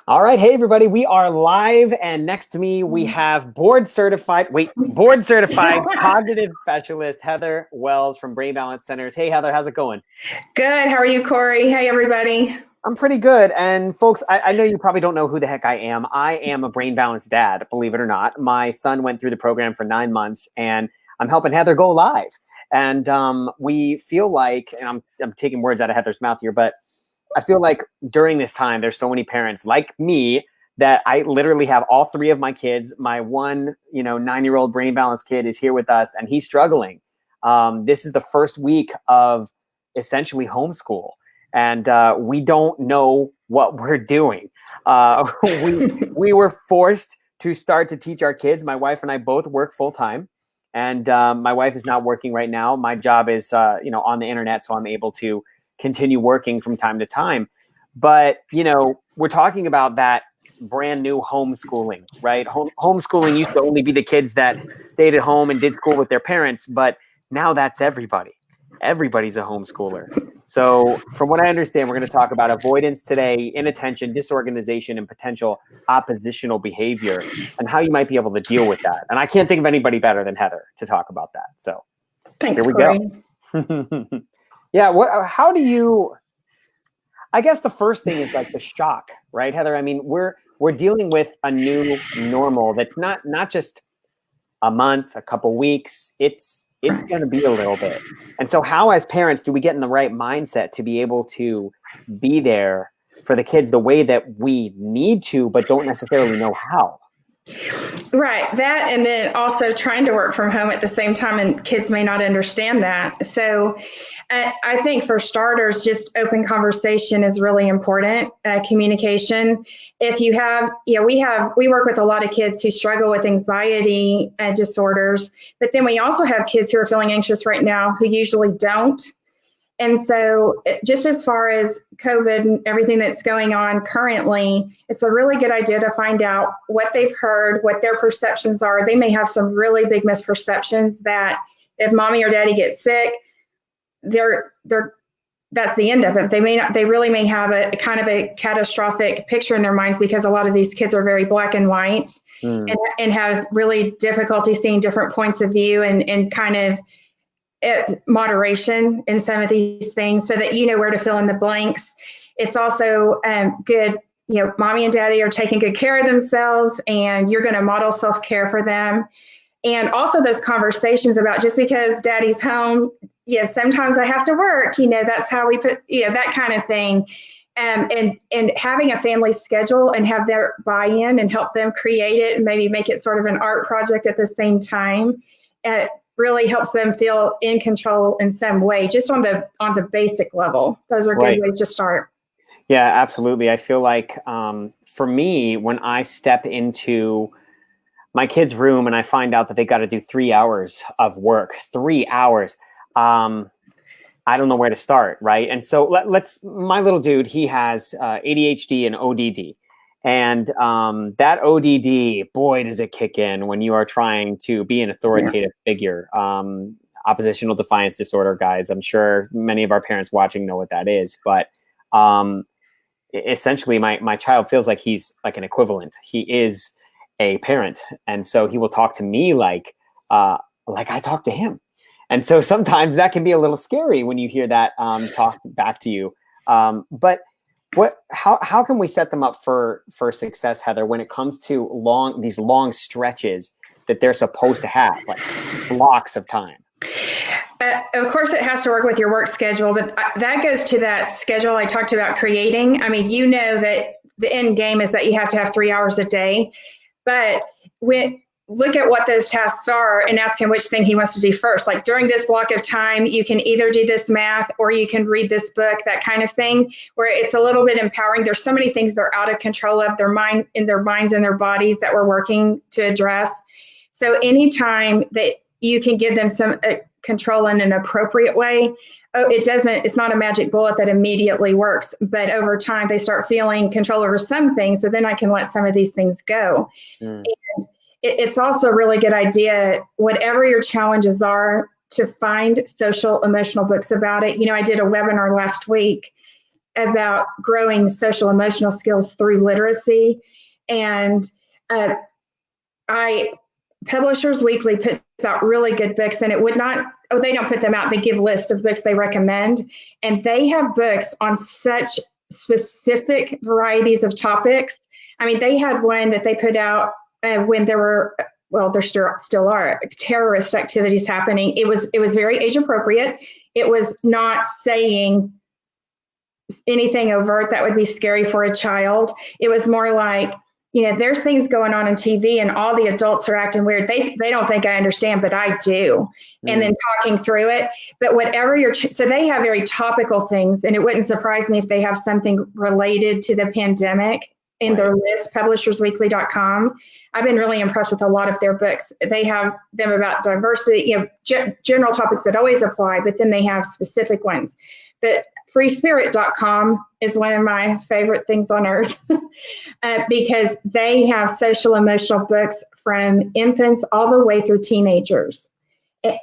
All right. Hey, everybody. We are live. And next to me, we have board certified cognitive specialist, Heather Wells from Brain Balance Centers. Hey, Heather, how's it going? Good. How are you, Cory? Hey, everybody. I'm pretty good. And folks, I know you probably don't know who the heck I am. I am a Brain Balance dad, believe it or not. My son went through the program for 9 months, and I'm helping Heather go live. And we feel like, and I'm taking words out of Heather's mouth here, but I feel like during this time, there's so many parents like me that I literally have all three of my kids. My one, 9-year-old brain balance kid is here with us, and he's struggling. This is the first week of essentially homeschool, and we don't know what we're doing. We were forced to start to teach our kids. My wife and I both work full time, and my wife is not working right now. My job is, on the internet, so I'm able to continue working from time to time. But, we're talking about that brand new homeschooling, right? Homeschooling used to only be the kids that stayed at home and did school with their parents, but now that's everybody. Everybody's a homeschooler. So from what I understand, we're going to talk about avoidance today, inattention, disorganization, and potential oppositional behavior, and how you might be able to deal with that. And I can't think of anybody better than Heather to talk about that. So Thanks, here we Cory. go. Yeah. How do you, I guess the first thing is like the shock, right, Heather? I mean, we're dealing with a new normal that's not just a month, a couple weeks. It's going to be a little bit. And so how, as parents, do we get in the right mindset to be able to be there for the kids the way that we need to, but don't necessarily know how? Right. That, and then also trying to work from home at the same time, and kids may not understand that. So I think for starters, just open conversation is really important. Communication. If you have, we work with a lot of kids who struggle with anxiety disorders, but then we also have kids who are feeling anxious right now who usually don't. And so just as far as COVID and everything that's going on currently, it's a really good idea to find out what they've heard, what their perceptions are. They may have some really big misperceptions that if mommy or daddy gets sick, that's the end of it. They really may have a kind of a catastrophic picture in their minds, because a lot of these kids are very black and white and have really difficulty seeing different points of view and kind of moderation in some of these things, so that you know where to fill in the blanks. It's also good, mommy and daddy are taking good care of themselves, and you're going to model self-care for them. And also those conversations about, just because daddy's home, sometimes I have to work, that's how we put, that kind of thing. And having a family schedule and have their buy-in and help them create it and maybe make it sort of an art project at the same time. It really helps them feel in control in some way, just on the basic level. Those are good ways to start. Yeah, absolutely. I feel like for me, when I step into my kid's room and I find out that they got to do 3 hours of work, 3 hours, I don't know where to start, right? And so my little dude, he has ADHD and ODD. And that ODD, boy, does it kick in when you are trying to be an authoritative figure. Oppositional defiance disorder, guys. I'm sure many of our parents watching know what that is. But essentially, my child feels like he's like an equivalent. He is a parent. And so he will talk to me like I talk to him. And so sometimes that can be a little scary when you hear that talk back to you. But how can we set them up for success, Heather, when it comes to these long stretches that they're supposed to have, like blocks of time? Of course, it has to work with your work schedule, but that goes to that schedule I talked about creating. I mean, that the end game is that you have to have 3 hours a day, but look at what those tasks are and ask him which thing he wants to do first. Like, during this block of time, you can either do this math or you can read this book, that kind of thing, where it's a little bit empowering. There's so many things they're out of control of, their minds and their bodies, that we're working to address. So anytime that you can give them some control in an appropriate way, it's not a magic bullet that immediately works, but over time they start feeling control over some things. So then I can let some of these things go. And it's also a really good idea, whatever your challenges are, to find social emotional books about it. I did a webinar last week about growing social emotional skills through literacy. And Publishers Weekly puts out really good books, and it would not, they don't put them out. They give lists of books they recommend, and they have books on such specific varieties of topics. I mean, they had one that they put out when there were, well, there still are terrorist activities happening. It was very age appropriate. It was not saying anything overt that would be scary for a child. It was more like, there's things going on TV and all the adults are acting weird. They don't think I understand, but I do. And then talking through it. But whatever so they have very topical things, and it wouldn't surprise me if they have something related to the pandemic in their list, publishersweekly.com. I've been really impressed with a lot of their books. They have them about diversity, general topics that always apply, but then they have specific ones. But freespirit.com is one of my favorite things on earth because they have social emotional books from infants all the way through teenagers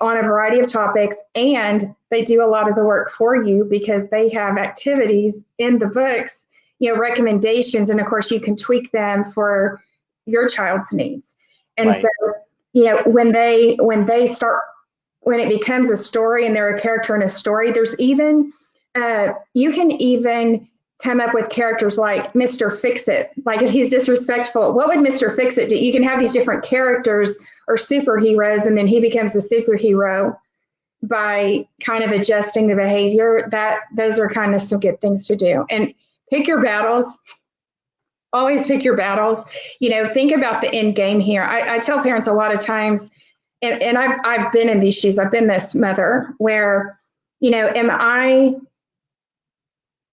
on a variety of topics. And they do a lot of the work for you because they have activities in the books, recommendations. And of course, you can tweak them for your child's needs. And so, when it becomes a story and they're a character in a story, there's even you can even come up with characters like Mr. Fix-It. Like if he's disrespectful, what would Mr. Fix-It do? You can have these different characters or superheroes, and then he becomes the superhero by kind of adjusting the behavior. Those are kind of some good things to do. And pick your battles. Always pick your battles. Think about the end game here. I tell parents a lot of times, and I've been in these shoes. I've been this mother where,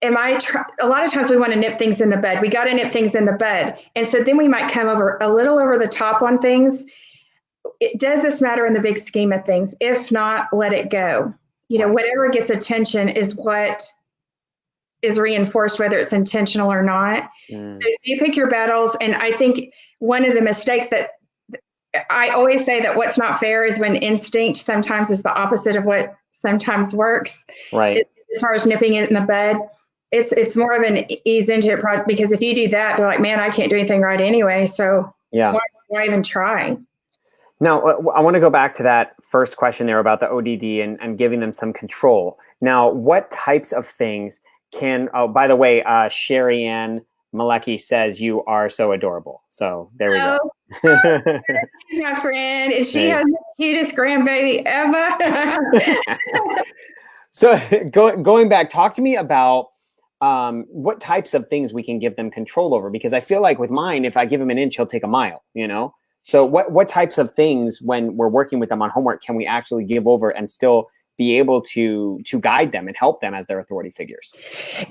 a lot of times we want to nip things in the bud. We got to nip things in the bud. And so then we might come a little over the top on things. Does this matter in the big scheme of things? If not, let it go. Whatever gets attention is what is reinforced, whether it's intentional or not. So you pick your battles. And I think one of the mistakes that I always say that what's not fair is when instinct sometimes is the opposite of what sometimes works. Right. As far as nipping it in the bud. It's more of an ease into it project, because if you do that, they're like, man, I can't do anything right anyway. So why even try? Now, I want to go back to that first question there about the ODD and giving them some control. Now, what types of things by the way, Sherry Ann Malecki says you are so adorable. So there we go. She's my friend, and she has the cutest grandbaby ever. So going back, talk to me about what types of things we can give them control over, because I feel like with mine, if I give him an inch, he'll take a mile, So what types of things when we're working with them on homework can we actually give over and still be able to guide them and help them as their authority figures?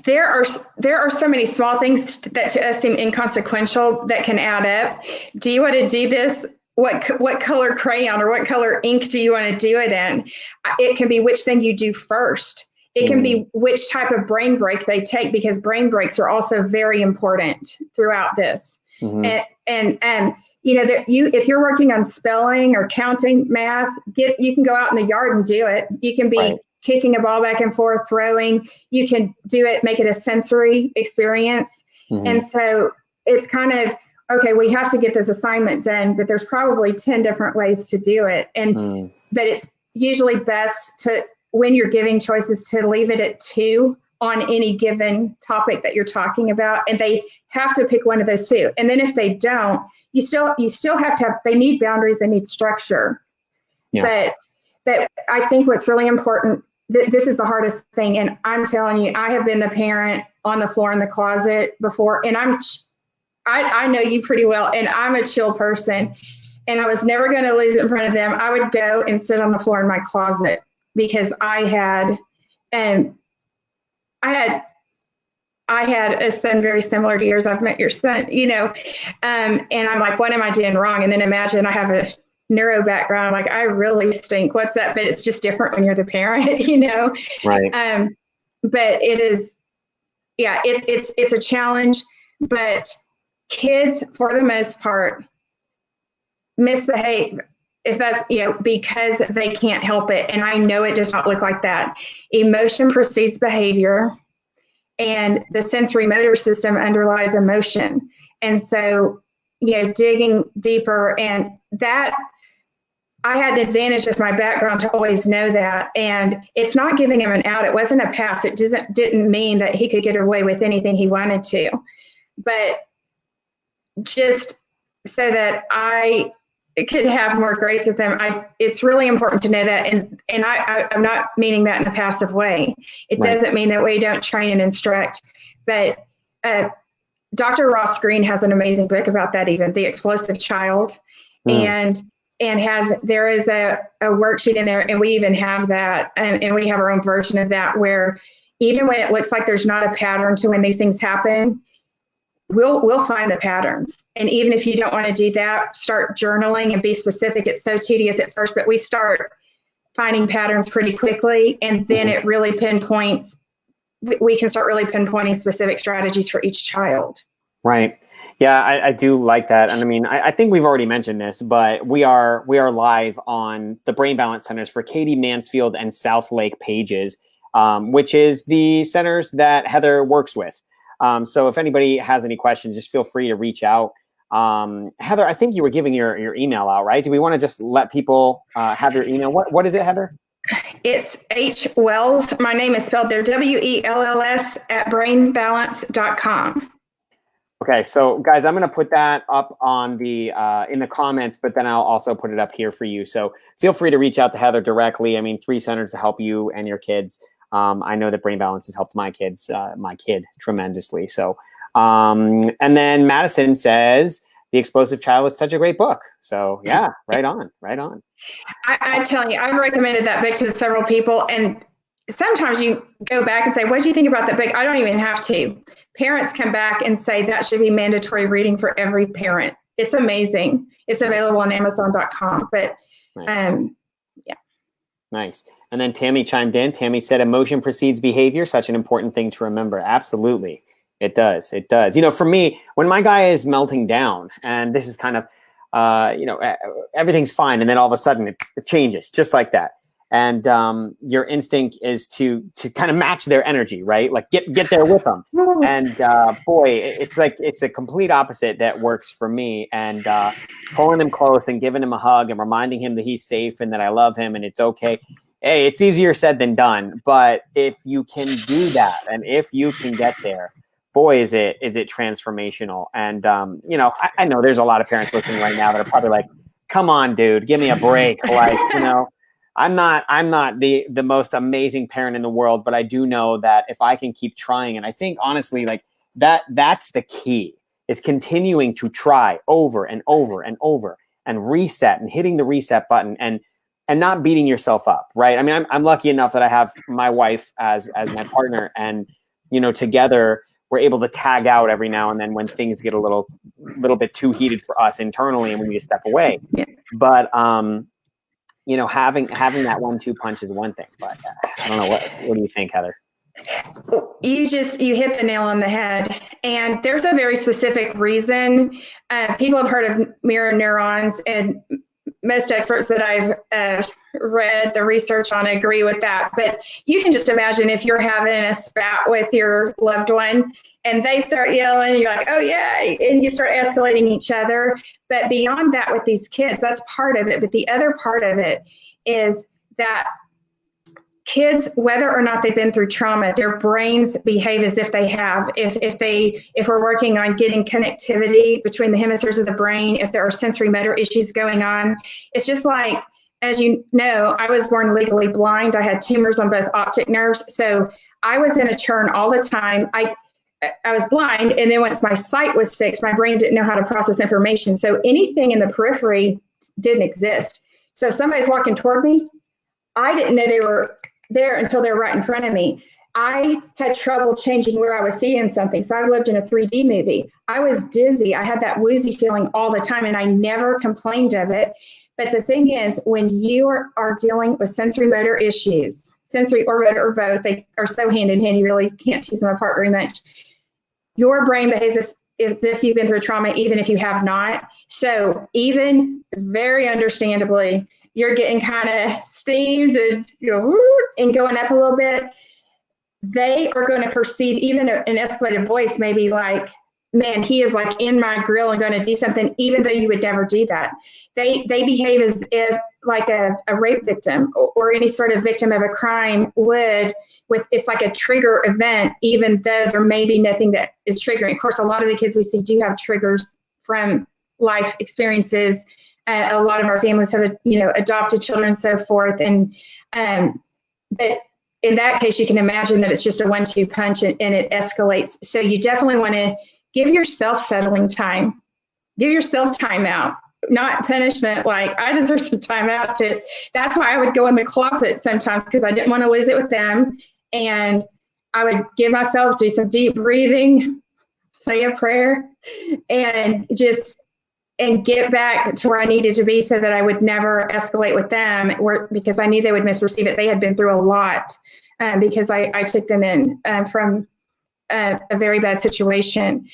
There are so many small things that to us seem inconsequential that can add up. Do you want to do this? What color crayon or what color ink do you want to do it in? It can be which thing you do first. It can be which type of brain break they take, because brain breaks are also very important throughout this. And if you're working on spelling or counting math, you can go out in the yard and do it. You can be kicking a ball back and forth, throwing. You can do it, make it a sensory experience. And so it's kind of, okay, we have to get this assignment done, but there's probably 10 different ways to do it. But it's usually best to, when you're giving choices, to leave it at 2 on any given topic that you're talking about. And they have to pick one of those 2. And then if they don't, you still have to have, they need boundaries, they need structure. But I think what's really important, this is the hardest thing. And I'm telling you, I have been the parent on the floor in the closet before, and I know you pretty well, and I'm a chill person, and I was never going to lose it in front of them. I would go and sit on the floor in my closet because I had a son very similar to yours. I've met your son, and I'm like, what am I doing wrong? And then imagine I have a neuro background. Like, I really stink. What's that? But it's just different when you're the parent, Right. But it is, it's a challenge, but kids, for the most part, misbehave if that's, because they can't help it. And I know it does not look like that. Emotion precedes behavior. and the sensory motor system underlies emotion. And so, digging deeper, and that I had an advantage with my background to always know that. And it's not giving him an out. It wasn't a pass. It didn't mean that he could get away with anything he wanted to. But just so that I could have more grace with them, it's really important to know that. And I'm not meaning that in a passive way. It doesn't mean that we don't train and instruct. But Dr. Ross Green has an amazing book about that, even The Explosive Child. And there is a worksheet in there, and we even have that, and we have our own version of that, where even when it looks like there's not a pattern to when these things happen, we'll find the patterns. And even if you don't want to do that, start journaling and be specific. It's so tedious at first, but we start finding patterns pretty quickly, and then it really pinpoints. We can start really pinpointing specific strategies for each child. Right. Yeah, I do like that. And I mean, I think we've already mentioned this, but we are live on the Brain Balance Centers for Katy, Mansfield, and South Lake pages, which is the centers that Heather works with. So if anybody has any questions, just feel free to reach out. Heather, I think you were giving your email out, right? Do we want to just let people have your email? What is it, Heather? It's H. Wells. My name is spelled there, WELLS @brainbalance.com. Okay, so guys, I'm going to put that up on the in the comments, but then I'll also put it up here for you. So feel free to reach out to Heather directly. I mean, 3 centers to help you and your kids. I know that Brain Balance has helped my kid tremendously. So, and then Madison says The Explosive Child is such a great book. So yeah, right on. I tell you, I've recommended that book to several people, and sometimes you go back and say, what do you think about that book? I don't even have to. Parents come back and say that should be mandatory reading for every parent. It's amazing. It's available on Amazon.com. But yeah. Nice. And then Tammy chimed in. Tammy said, emotion precedes behavior. Such an important thing to remember. Absolutely. It does. It does. For me, when my guy is melting down, and this is kind of, everything's fine. And then all of a sudden it changes just like that. And your instinct is to kind of match their energy, right? Like get there with them. And boy, it's a complete opposite that works for me. And pulling him close and giving him a hug and reminding him that he's safe and that I love him and it's okay. Hey, it's easier said than done. But if you can do that, and if you can get there, boy, is it transformational. And I know there's a lot of parents listening right now that are probably like, come on, dude, give me a break. Like, I'm not the most amazing parent in the world, but I do know that if I can keep trying, and I think honestly, like that's the key, is continuing to try over and over and over and reset and hitting the reset button and not beating yourself up, right? I mean, I'm lucky enough that I have my wife as my partner, and together we're able to tag out every now and then when things get a little bit too heated for us internally and we need to step away. Yeah. But having that 1-2 punch is one thing, but I don't know. What do you think, Heather? You hit the nail on the head. And there's a very specific reason. People have heard of mirror neurons, and most experts that I've read the research on agree with that. But you can just imagine if you're having a spat with your loved one and they start yelling, you're like, oh yeah, and you start escalating each other. But beyond that, with these kids, that's part of it. But the other part of it is that kids, whether or not they've been through trauma, their brains behave as if they have. If we're working on getting connectivity between the hemispheres of the brain, if there are sensory motor issues going on, it's just like, as you know, I was born legally blind. I had tumors on both optic nerves. So I was in a churn all the time. I was blind, and then once my sight was fixed, my brain didn't know how to process information. So anything in the periphery didn't exist. So if somebody's walking toward me, I didn't know they were there until they were right in front of me. I had trouble changing where I was seeing something. So I lived in a 3D movie. I was dizzy. I had that woozy feeling all the time, and I never complained of it. But the thing is, when you are dealing with sensory motor issues, sensory or motor or both, they are so hand in hand, you really can't tease them apart very much. Your brain behaves as if you've been through trauma, even if you have not. So even very understandably, you're getting kind of steamed and going up a little bit. they are going to perceive even an escalated voice, maybe like, man, he is like in my grill and going to do something, even though you would never do that. They behave as if like a rape victim or any sort of victim of a crime would, with it's like a trigger event, even though there may be nothing that is triggering. Of course, a lot of the kids we see do have triggers from life experiences. A lot of our families have, adopted children and so forth. And but in that case, you can imagine that it's just a 1-2 punch and it escalates. So you definitely want to give yourself settling time. Give yourself time out, not punishment. Like, I deserve some time out. That's why I would go in the closet sometimes, because I didn't want to lose it with them. And I would give myself, do some deep breathing, say a prayer, and get back to where I needed to be so that I would never escalate with them, because I knew they would misperceive it. They had been through a lot because I took them in from a very bad situation.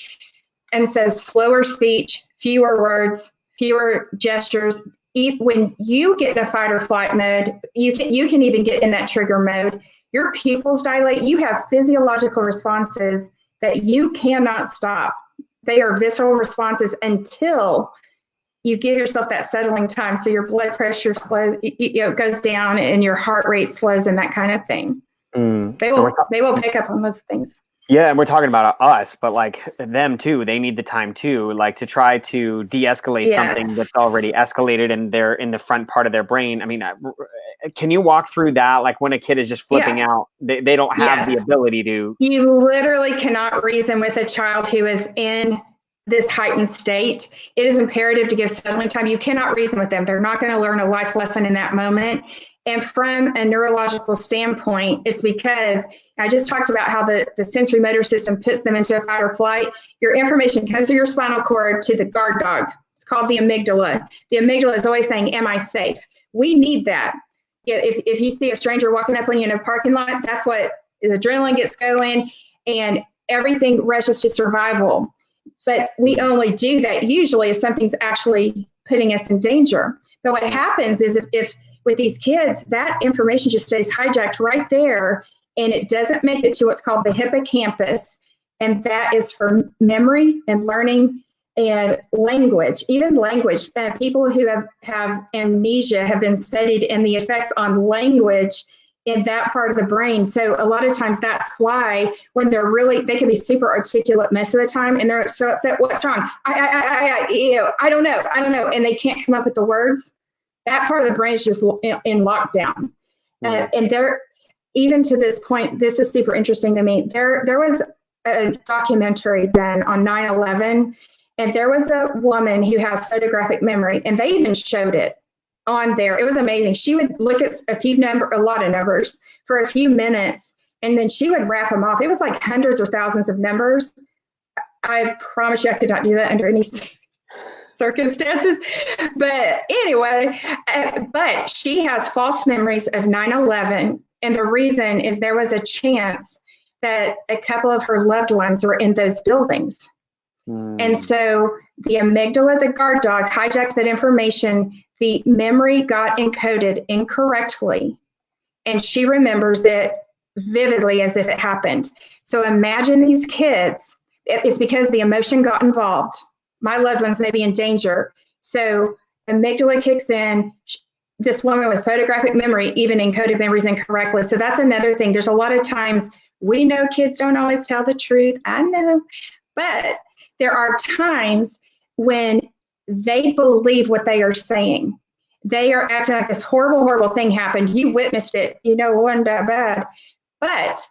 And so slower speech, fewer words, fewer gestures. When you get in a fight or flight mode, you can even get in that trigger mode. Your pupils dilate. You have physiological responses that you cannot stop. They are visceral responses until you give yourself that settling time. So your blood pressure slows, goes down, and your heart rate slows, and that kind of thing. They will pick up on those things. Yeah, and we're talking about us, but like them too, they need the time too, like to try to de-escalate something that's already escalated and they're in the front part of their brain. I mean, can you walk through that? Like when a kid is just flipping out, they don't have the ability to. You literally cannot reason with a child who is in this heightened state. It is imperative to give settling time. You cannot reason with them. They're not going to learn a life lesson in that moment. And from a neurological standpoint, it's because I just talked about how the sensory motor system puts them into a fight or flight. Your information comes to your spinal cord to the guard dog. It's called the amygdala. The amygdala is always saying, am I safe? We need that. If you see a stranger walking up on you in a parking lot, that's what the adrenaline gets going and everything rushes to survival. But we only do that usually if something's actually putting us in danger. But what happens is if with these kids, that information just stays hijacked right there, and it doesn't make it to what's called the hippocampus, and that is for memory and learning and language. Even language, people who have amnesia have been studied in the effects on language in that part of the brain. So a lot of times that's why when they can be super articulate most of the time, and they're so upset, what's wrong? I don't know, and they can't come up with the words. That part of the brain is just in lockdown. And there, even to this point, this is super interesting to me. There was a documentary done on 9/11, and there was a woman who has photographic memory, and they even showed it on there. It was amazing. She would look at a lot of numbers for a few minutes, and then she would wrap them off. It was like hundreds or thousands of numbers. I promise you I could not do that under any circumstances. But anyway, but she has false memories of 9/11. And the reason is there was a chance that a couple of her loved ones were in those buildings. And so the amygdala, the guard dog, hijacked that information. The memory got encoded incorrectly, and she remembers it vividly as if it happened. So imagine these kids. It's because the emotion got involved. My loved ones may be in danger. So amygdala kicks in. This woman with photographic memory even encoded memories incorrectly. So that's another thing. There's a lot of times we know kids don't always tell the truth. I know. But there are times when they believe what they are saying. They are acting like this horrible, horrible thing happened. You witnessed it. Wasn't that bad. But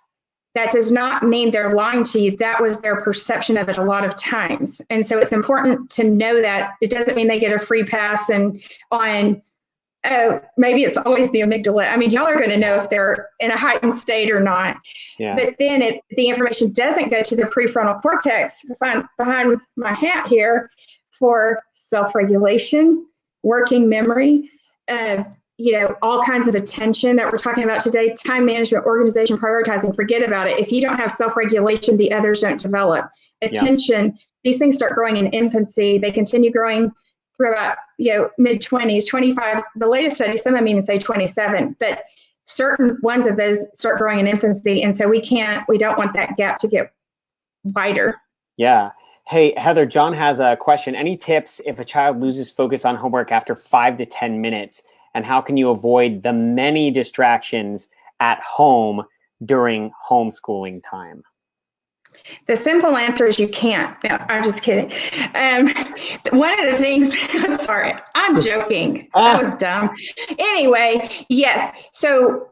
that does not mean they're lying to you. That was their perception of it a lot of times. And so it's important to know that. It doesn't mean they get a free pass and on, maybe it's always the amygdala. I mean, y'all are going to know if they're in a heightened state or not. Yeah. But then the information doesn't go to the prefrontal cortex behind my hat here for self-regulation, working memory, all kinds of attention that we're talking about today, time management, organization, prioritizing, forget about it. If you don't have self-regulation, the others don't develop. Attention, these things start growing in infancy. They continue growing through about, mid-20s, 25. The latest study, some of them even say 27. But certain ones of those start growing in infancy. And so we don't want that gap to get wider. Yeah. Hey, Heather, John has a question. Any tips if a child loses focus on homework after 5 to 10 minutes? And how can you avoid the many distractions at home during homeschooling time? The simple answer is you can't. No, I'm just kidding. One of the things, sorry, I'm joking. That was dumb. Anyway, yes. So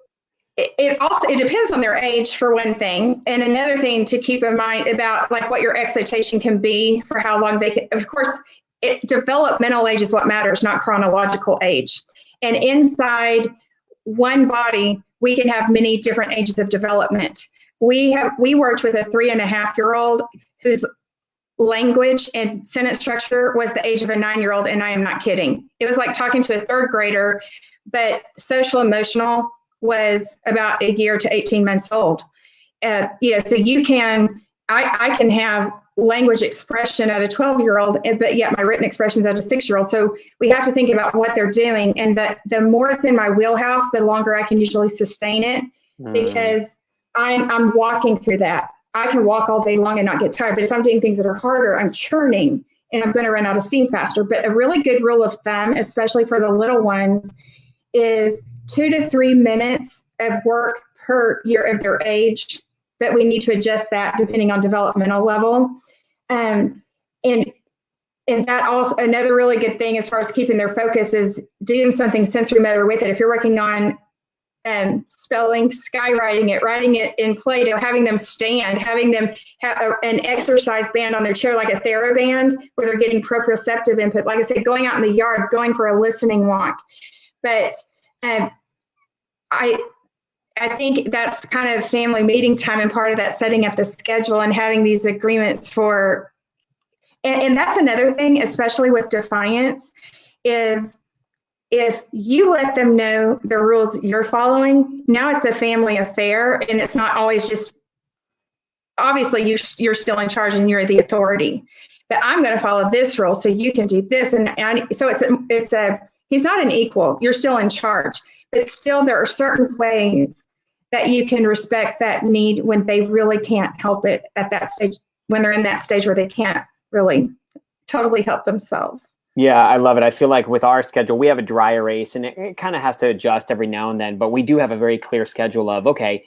it depends on their age for one thing. And another thing to keep in mind about like what your expectation can be for how long they can, of course, developmental age is what matters, not chronological age. And inside one body, we can have many different ages of development. We worked with a 3.5-year-old whose language and sentence structure was the age of a 9-year-old, and I am not kidding. It was like talking to a 3rd grader, but social emotional was about a year to 18 months old. So you can, I can have language expression at a 12-year-old, but yet my written expressions at a 6-year-old. So we have to think about what they're doing, and the more it's in my wheelhouse, the longer I can usually sustain it, because I'm walking through that. I can walk all day long and not get tired, but if I'm doing things that are harder, I'm churning and I'm going to run out of steam faster. But a really good rule of thumb, especially for the little ones, is 2 to 3 minutes of work per year of their age, but we need to adjust that depending on developmental level. And that also, another really good thing as far as keeping their focus is doing something sensory motor with it. If you're working on spelling, skywriting it, writing it in Play-Doh, having them stand, having them have an exercise band on their chair, like a TheraBand, where they're getting proprioceptive input. Like I said, going out in the yard, going for a listening walk. But I think that's kind of family meeting time, and part of that setting up the schedule and having these agreements for, and that's another thing, especially with Defiance, is if you let them know the rules you're following, now it's a family affair, and it's not always just, obviously you're still in charge and you're the authority, but I'm going to follow this rule so you can do this. And so he's not an equal, you're still in charge, but still there are certain ways that you can respect that need when they really can't help it at that stage, when they're in that stage where they can't really totally help themselves. Yeah, I love it. I feel like with our schedule, we have a dry erase, and it kind of has to adjust every now and then, but we do have a very clear schedule of, okay,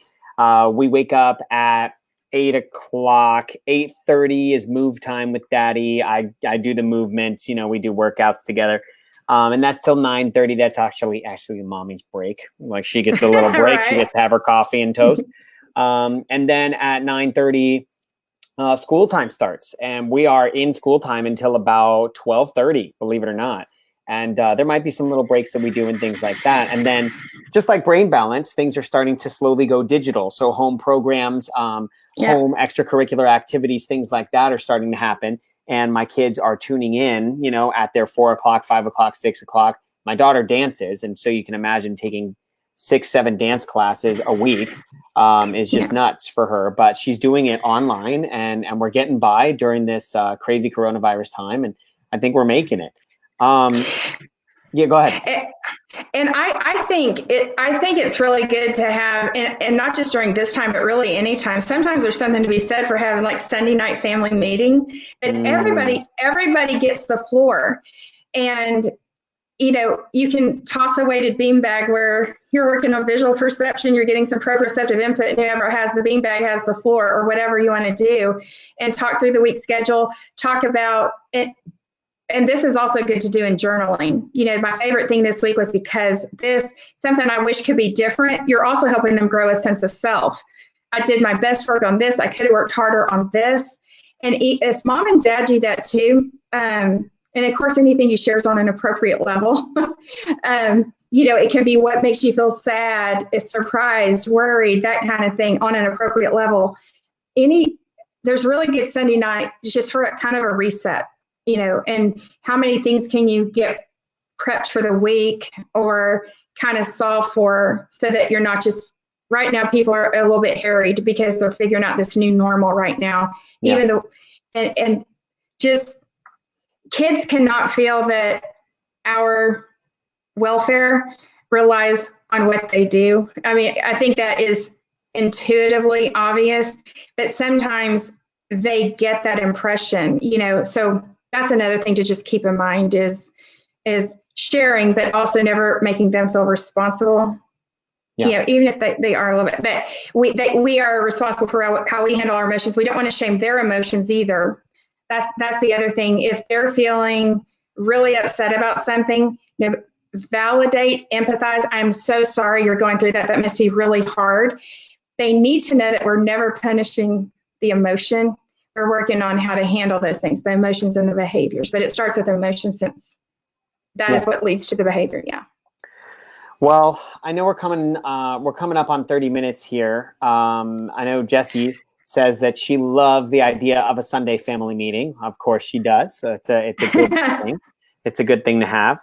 we wake up at 8 o'clock, 8:30 is move time with daddy. I do the movements, we do workouts together. And that's till 9:30. That's actually mommy's break. Like, she gets a little break. Right. She gets to have her coffee and toast. And then at 9:30, school time starts, and we are in school time until about 12:30, believe it or not. And there might be some little breaks that we do and things like that. And then, just like Brain Balance, things are starting to slowly go digital. So home programs, home extracurricular activities, things like that are starting to happen. And my kids are tuning in, at their 4 o'clock, 5 o'clock, 6 o'clock. My daughter dances, and so you can imagine taking 6, 7 dance classes a week is just nuts for her. But she's doing it online, and we're getting by during this crazy coronavirus time, and I think we're making it. Yeah, go ahead. And I think it's really good to have, and not just during this time, but really anytime. Sometimes there's something to be said for having like Sunday night family meeting, and everybody gets the floor, and you can toss a weighted beanbag where you're working on visual perception, you're getting some proprioceptive input, and whoever has the beanbag has the floor, or whatever you want to do, and talk through the week schedule, talk about it. And this is also good to do in journaling. My favorite thing this week was, because this, something I wish could be different, you're also helping them grow a sense of self. I did my best work on this. I could have worked harder on this. And if mom and dad do that too, and of course, anything you share is on an appropriate level. It can be what makes you feel sad, surprised, worried, that kind of thing on an appropriate level. There's really good Sunday night just for a kind of a reset. And how many things can you get prepped for the week or kind of solve for, so that you're not just, right now people are a little bit harried because they're figuring out this new normal right now. Yeah. Even though, and just kids cannot feel that our welfare relies on what they do. I mean, I think that is intuitively obvious, but sometimes they get that impression, so that's another thing to just keep in mind is sharing, but also never making them feel responsible. Yeah. Even if they are a little bit, but we are responsible for how we handle our emotions. We don't want to shame their emotions either. That's the other thing. If they're feeling really upset about something, validate, empathize. I'm so sorry you're going through that. That must be really hard. They need to know that we're never punishing the emotion. We're working on how to handle those things, the emotions and the behaviors. But it starts with emotion, since that is what leads to the behavior. Yeah. Well, I know we're coming up on 30 minutes here. I know Jessie says that she loves the idea of a Sunday family meeting. Of course she does. So it's a good thing. It's a good thing to have.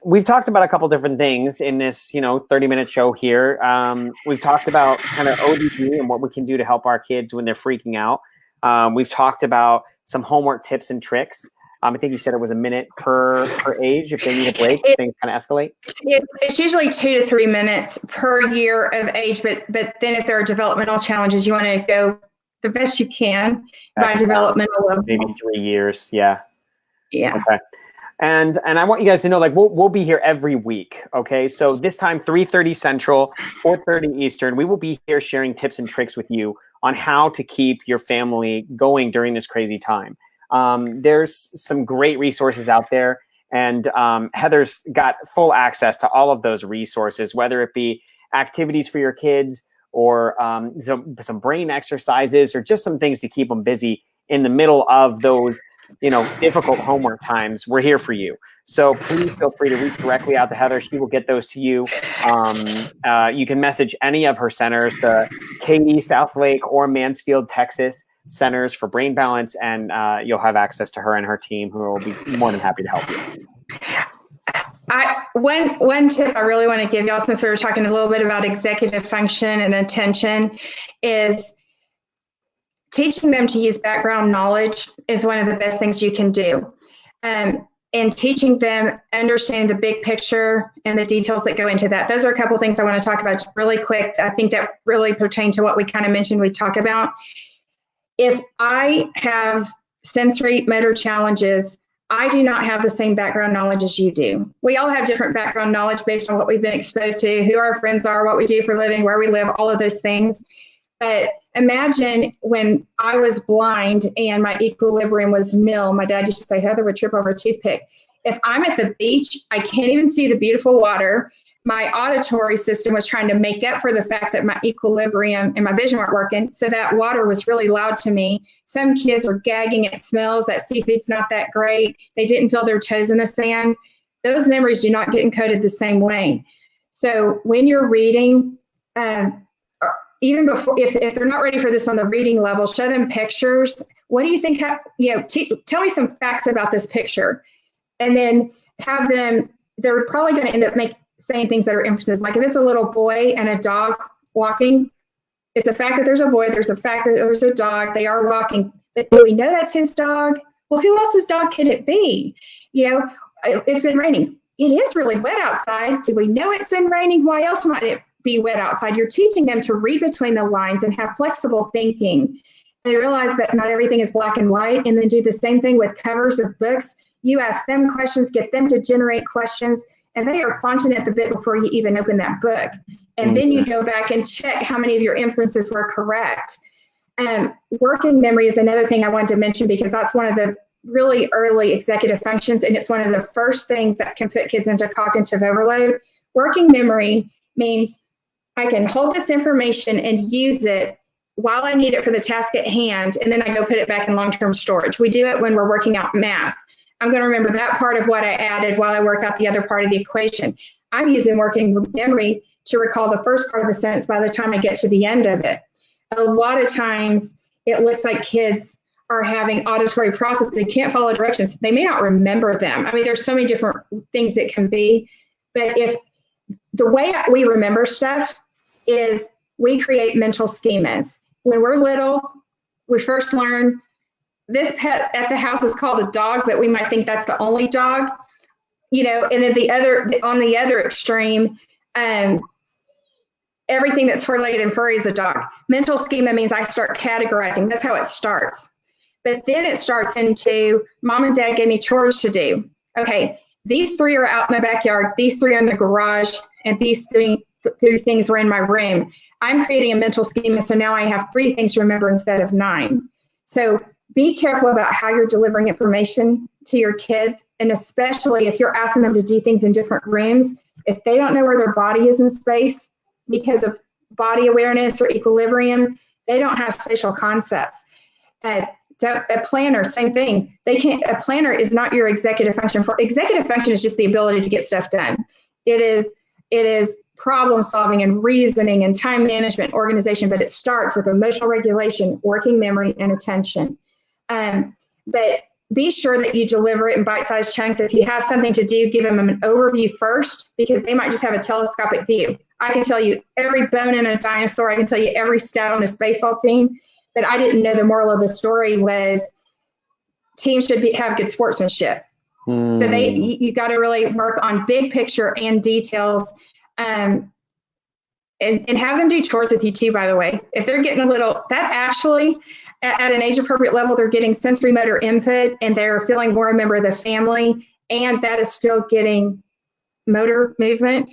We've talked about a couple different things in this, 30-minute show here. We've talked about kind of ODD and what we can do to help our kids when they're freaking out. We've talked about some homework tips and tricks. I think you said it was a minute per age if they need a break, things kind of escalate. It's usually 2 to 3 minutes per year of age, but then if there are developmental challenges, you want to go the best you can by developmental level. Maybe 3 years, yeah. Yeah. Okay. And I want you guys to know, like, we'll be here every week, okay? So this time, 3:30 Central, 4:30 Eastern, we will be here sharing tips and tricks with you on how to keep your family going during this crazy time. There's some great resources out there, and Heather's got full access to all of those resources, whether it be activities for your kids or some brain exercises or just some things to keep them busy in the middle of those difficult homework times. We're here for you. So please feel free to reach directly out to Heather. She will get those to you. You can message any of her centers, the Katy, Southlake, or Mansfield, Texas centers for Brain Balance, and you'll have access to her and her team, who will be more than happy to help you. One tip I really want to give y'all, since we were talking a little bit about executive function and attention, is teaching them to use background knowledge is one of the best things you can do. And teaching them understanding the big picture and the details that go into that. Those are a couple things I want to talk about really quick. I think that really pertain to what we kind of mentioned we talk about. If I have sensory motor challenges, I do not have the same background knowledge as you do. We all have different background knowledge based on what we've been exposed to, who our friends are, what we do for a living, where we live, all of those things. But imagine when I was blind and my equilibrium was nil. My dad used to say, Heather would trip over a toothpick. If I'm at the beach, I can't even see the beautiful water. My auditory system was trying to make up for the fact that my equilibrium and my vision weren't working. So that water was really loud to me. Some kids are gagging at smells. That seafood's not that great. They didn't feel their toes in the sand. Those memories do not get encoded the same way. So when you're reading, even before, if they're not ready for this on the reading level, show them pictures. What do you think? Tell me some facts about this picture, and then have them. They're probably going to end up saying things that are inferences. Like if it's a little boy and a dog walking, it's a fact that there's a boy. There's a fact that there's a dog. They are walking. But do we know that's his dog? Well, who else's dog could it be? It's been raining. It is really wet outside. Do we know it's been raining? Why else might it be wet outside? You're teaching them to read between the lines and have flexible thinking. They realize that not everything is black and white, and then do the same thing with covers of books. You ask them questions, get them to generate questions, and they are flaunting at the bit before you even open that book. And then you go back and check how many of your inferences were correct. Working memory is another thing I wanted to mention, because that's one of the really early executive functions, and it's one of the first things that can put kids into cognitive overload. Working memory means I can hold this information and use it while I need it for the task at hand, and then I go put it back in long-term storage. We do it when we're working out math. I'm going to remember that part of what I added while I work out the other part of the equation. I'm using working memory to recall the first part of the sentence by the time I get to the end of it. A lot of times it looks like kids are having auditory process. They can't follow directions. They may not remember them. I mean, there's so many different things it can be. But if the way we remember stuff is we create mental schemas. When we're little, we first learn this pet at the house is called a dog, but we might think that's the only dog, and then on the other extreme, Everything that's four-legged and furry is a dog. Mental schema means I start categorizing. That's how it starts. But then it starts into mom and dad gave me chores to do. Okay, these three are out in the backyard, these three are in the garage, and these three things were in my room. I'm creating a mental schema, so now I have 3 things to remember instead of 9. So be careful about how you're delivering information to your kids, and especially if you're asking them to do things in different rooms, if they don't know where their body is in space because of body awareness or equilibrium, they don't have spatial concepts. A planner, same thing. A planner is not your executive function. For executive function is just the ability to get stuff done. It is problem solving and reasoning and time management, organization, but it starts with emotional regulation, working memory, and attention. But be sure that you deliver it in bite-sized chunks. If you have something to do, give them an overview first, because they might just have a telescopic view. I can tell you every bone in a dinosaur. I can tell you every stat on this baseball team, but I didn't know the moral of the story was teams should have good sportsmanship. So you got to really work on big picture and details, and have them do chores with you too, by the way. If they're getting that actually, at an age appropriate level, they're getting sensory motor input and they're feeling more a member of the family, and that is still getting motor movement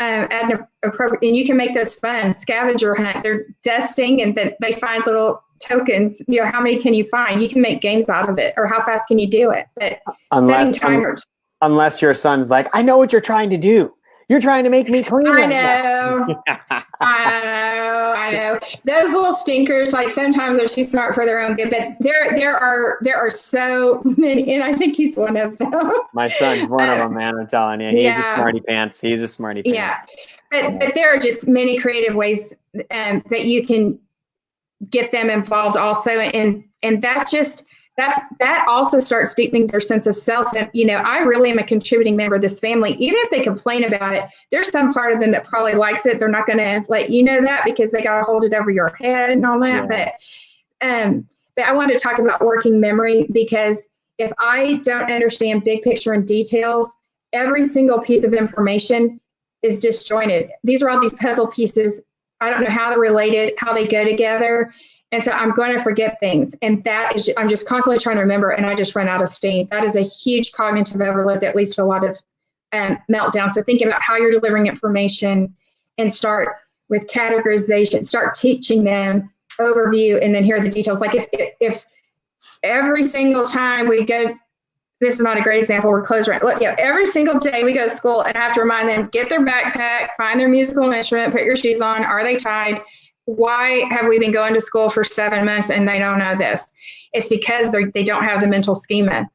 at an appropriate, and you can make those fun. Scavenger hunt, they're dusting and then they find little tokens. How many can you find? You can make games out of it, or how fast can you do it? But setting timers. Unless your son's like, I know what you're trying to do. You're trying to make me clean. I know. I know. Those little stinkers, like sometimes they're too smart for their own good, but there are so many, and I think he's one of them. My son's one of them, man. I'm telling you, he's a smarty pants. He's a smarty pants. Yeah, but there are just many creative ways that you can get them involved also, and that just. That also starts deepening their sense of self. And, I really am a contributing member of this family. Even if they complain about it, there's some part of them that probably likes it. They're not going to let you know that because they got to hold it over your head and all that. Yeah. But I want to talk about working memory, because if I don't understand big picture and details, every single piece of information is disjointed. These are all these puzzle pieces. I don't know how they're related, how they go together. And so I'm going to forget things. And I'm just constantly trying to remember, and I just run out of steam. That is a huge cognitive overload that leads to a lot of meltdown. So think about how you're delivering information and start with categorization, start teaching them overview, and then here are the details. Like if every single time we go, this is not a great example, we're closed right. Look, every single day we go to school and I have to remind them, get their backpack, find their musical instrument, put your shoes on, are they tied? Why have we been going to school for 7 months and they don't know this? It's because they don't have the mental schema.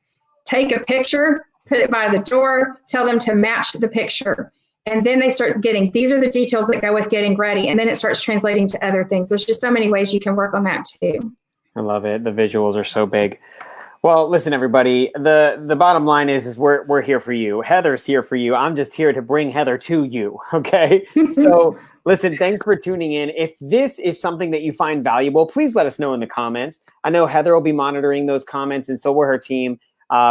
Take a picture, put it by the door, tell them to match the picture. And then they start getting, these are the details that go with getting ready. And then it starts translating to other things. There's just so many ways you can work on that too. I love it. The visuals are so big. Well, listen, everybody, the bottom line is we're here for you. Heather's here for you. I'm just here to bring Heather to you. Okay. So listen, thanks for tuning in. If this is something that you find valuable, please let us know in the comments. I know Heather will be monitoring those comments, and so will her team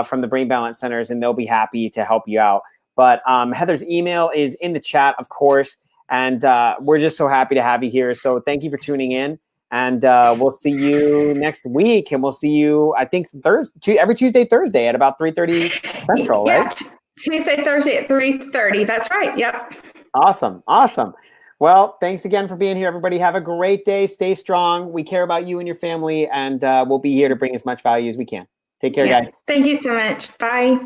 from the Brain Balance Centers, and they'll be happy to help you out. But Heather's email is in the chat, of course, and we're just so happy to have you here. So thank you for tuning in, and we'll see you next week, and we'll see you, I think, every Tuesday, Thursday at about 3:30 Central, right? Yeah, Tuesday, Thursday at 3:30. That's right. Yep. Awesome. Well, thanks again for being here, everybody. Have a great day. Stay strong. We care about you and your family, and we'll be here to bring as much value as we can. Take care, guys. Thank you so much. Bye.